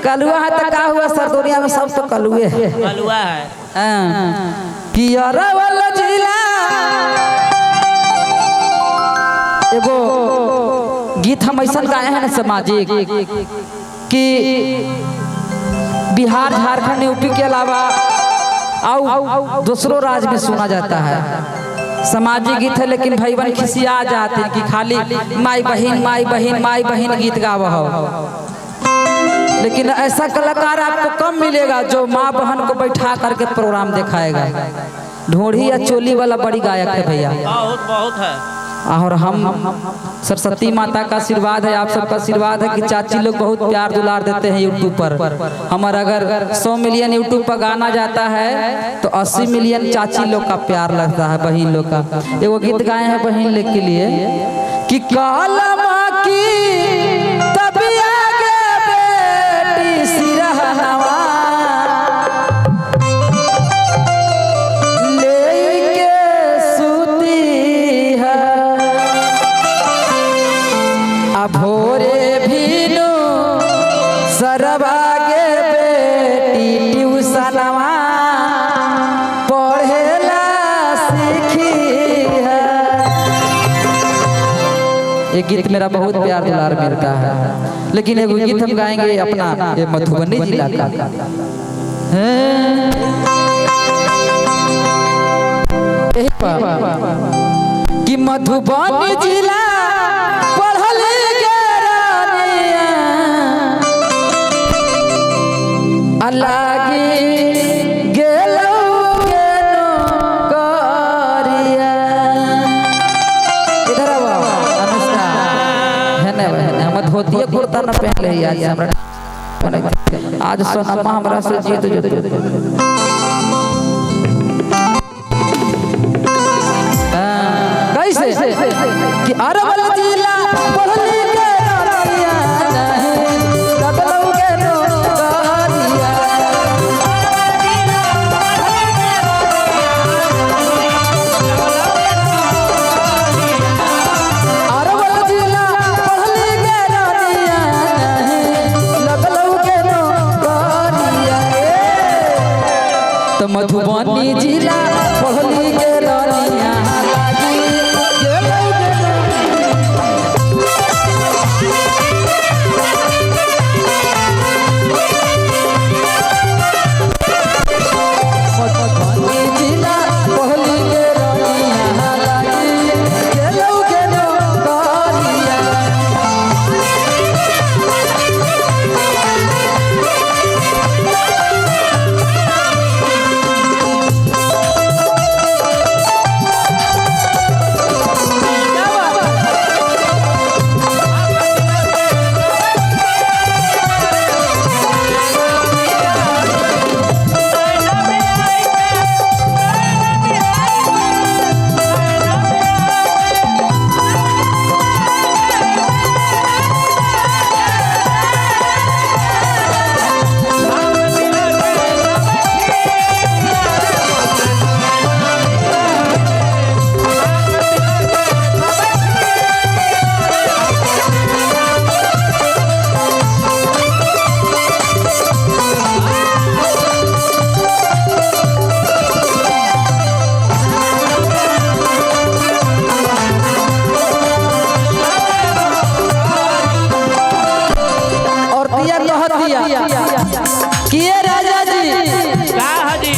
कलुआ है तो का हुआ सर, दुनिया में सब तो कलुए है। कलुआ है कि अरवल जिला एगो गीत हम ऐसा गाए हैं ना सामाजिक कि बिहार झारखंड यूपी के अलावा और दूसरों राज्य में सुना जाता है। सामाजिक गीत है लेकिन भाई बहन खिसिया जाते हैं कि खाली माई बहन माई बहन माई बहन गीत गावा हो। लेकिन ऐसा कलाकार आपको कम मिलेगा जो माँ बहन को बैठा करके प्रोग्राम दिखाएगा। ढोढ़ी या चोली वाला बड़ी गायक है भैया, बहुत बहुत है। और हम सरस्वती माता का आशीर्वाद है, आप सबका आशीर्वाद है कि चाची लोग बहुत प्यार दुलार देते हैं यूट्यूब पर। हमारा अगर 100 मिलियन यूट्यूब पर गाना जाता है तो 80 मिलियन चाची लोग का प्यार लगता है, बहन लोग का। एगो गीत गाए हैं बहन लोग के लिए कि काला माँ की तभी आगे बेटी सिरहनवा लेके सूती है, भोरे भीनो सरबागे बेटी ट्यूशनवा पढ़ेला सीखी है। ये गीत मेरा बहुत प्यार दुलार मिलता है। लेकिन एगो गीत हम गाएंगे अपना ये मधुबनी जिला का कि मधुबनी जिला धोती कुर्ता न पहन ले आज सोनमा हमरा से जीत कैसे कि अरवल जिला पढ़ली के रानिया नहीं लगलौ के नौकरिया। अरवल जिला पढ़ली के रानिया नहीं लगलौ के नौकरिया। तो मधुबनी जिला पढ़ली के रानिया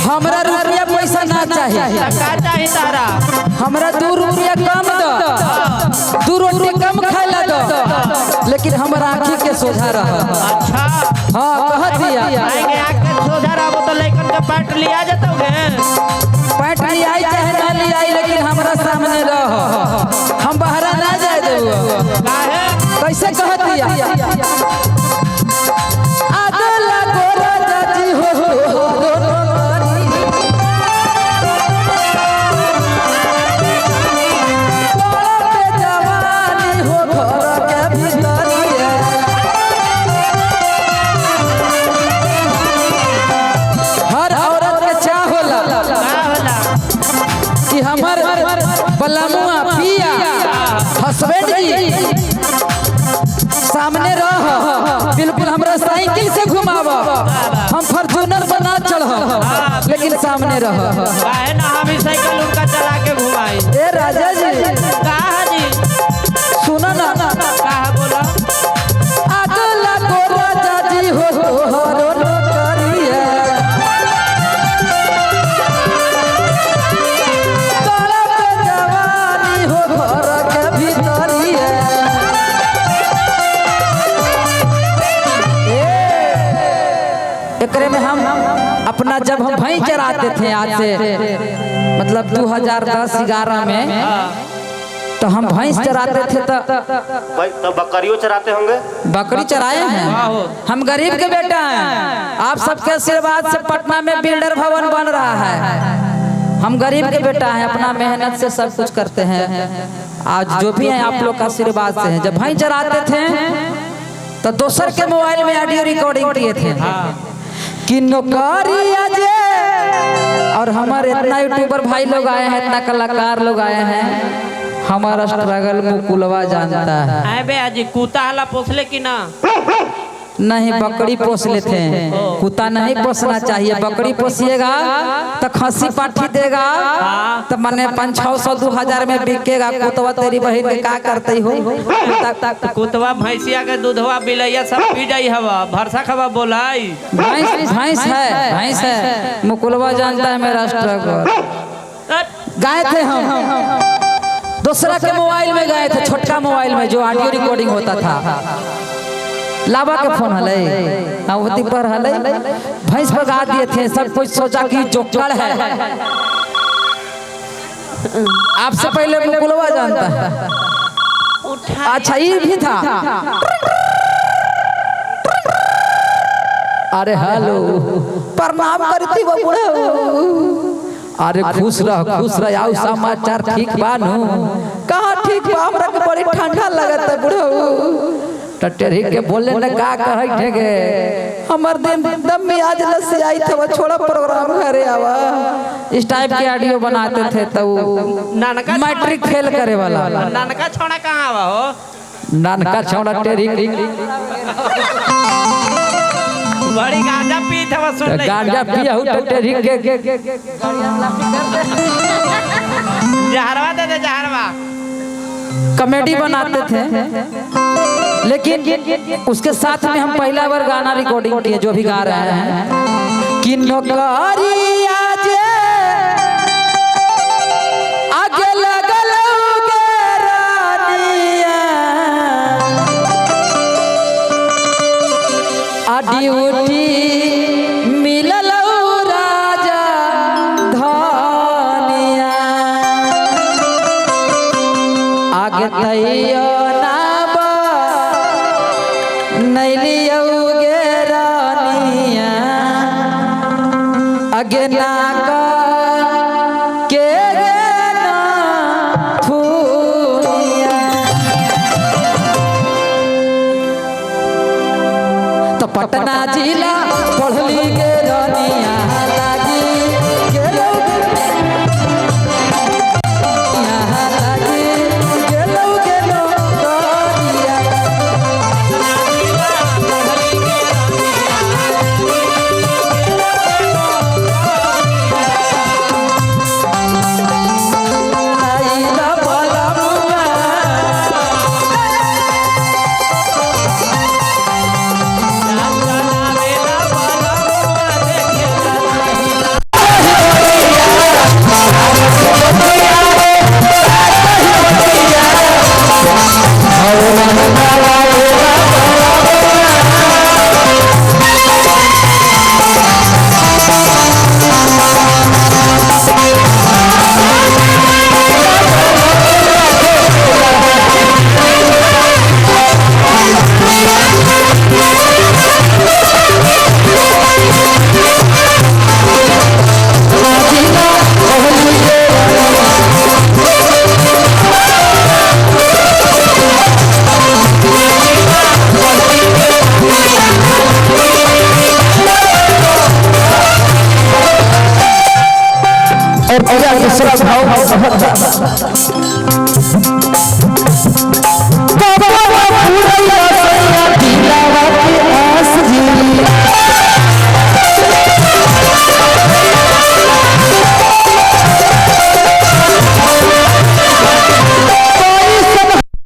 हमरा रुपया पैसा ना चाहिए, हमरा 2 रुपया कम दो, 2 रोटी कम खाइला दो, लेकिन हमरा आँखी के सोझा रह। अच्छा हाँ कहत दिया आएंगे आँख के सोझा रहो तो लइकन के पैंट लिया जातोगे, पैंट लियाई चाहे ना लियाई लेकिन हमरा सामने रह, हम बाहर ना जाए देबो। कैसे कहत दिया आदला गोरा जाती हो कि हमर बलमुआ पिया हस्बैंड जी सामने रह में रह। काहे ना हम ही साइकिल उनका चला के घुमाई। ए राजा जी कहा जी सुनो ना, कहा बोला अगला को राजा जी हो तोहरो नौकरिया, तड़प जवानी हो घर के भीतरिया। एकरे में हम अपना जब हम भैंस चराते थे आज से मतलब 2010-11 में, तो हम भैंस चराते थे तो बकरियों चराते होंगे। बकरी चराए हैं। हम गरीब के बेटा हैं। आप सबके आशीर्वाद से पटना में बिल्डर भवन बन रहा है। हम गरीब के बेटा हैं, अपना मेहनत से सब कुछ करते हैं। आज जो भी हैं आप लोग का आशीर्वाद से हैं। जब भैंस चराते थे तो दोसर के मोबाइल में ऑडियो रिकॉर्डिंग किए थे कि नौकरी अजे, और हमारे इतना यूट्यूबर भाई लोग आए हैं, इतना कलाकार लोग आए हैं। हमारा स्ट्रगल मुकुलवा जानता है। आए बे आज कुत्ता हला पोसले कि ना? नहीं, बकरी पोस लेते हैं, कुत्ता नहीं पोसना चाहिए। बकरी पोसिएगा तो खस्सी पाठी देगा तो माने 500-600-2000 में बिकेगा। कुतवा तेरी बहन के का करते हो? कुतवा भैंसिया के दूधवा बिलैया सब पी जाई हवा, भरसा खवा बोलाई। भैंस है। मुकुलवा जानता है मेरा स्ट्रगल। गए थे हम दूसरा के मोबाइल में, गए थे छोटका मोबाइल में जो ऑडियो रिकॉर्डिंग होता था। लावा के फोन हले, अवती पर हले, भैंस भगा दिए थे। सब कुछ सोचा कि जोकर है। आपसे पहले मुकुलवा जानता है। अच्छा ये भी था। अरे हेलो, प्रणाम करती वो बूढ़ा। अरे खुश रह। आओ समाचार ठीक बानू? कहाँ ठीक बा, हमरा के बड़ी ठंडा लगता है बूढ़ा। टटेरी के बोले न का कहै ठेगे, हमर दिन दम में आज लसे आई था। छोड़ा प्रोग्राम घरे आवा। इस टाइप के ऑडियो बनाते थे तो मैट्रिक फेल करे वाला। नानका छोड़ा कहाँ आवा हो? नानका छोड़ा टेरी बड़ी गांजा पी था सुन ले। गांजा पिया हूं तो टेरी के जहरवा दे दे जहरवा। कॉमेडी बनाते थे, लेकिन उसके साथ में हम पहला बार गाना रिकॉर्डिंग किए जो भी गा रहे हैं कि नौकरी आजे आगे लगल गे रानिया, आ ड्यूटी मिलल राजा धनिया, आगे तैयो अगे ना के ना फूलिया। तो पटना जिला पढ़ली गे रानिया,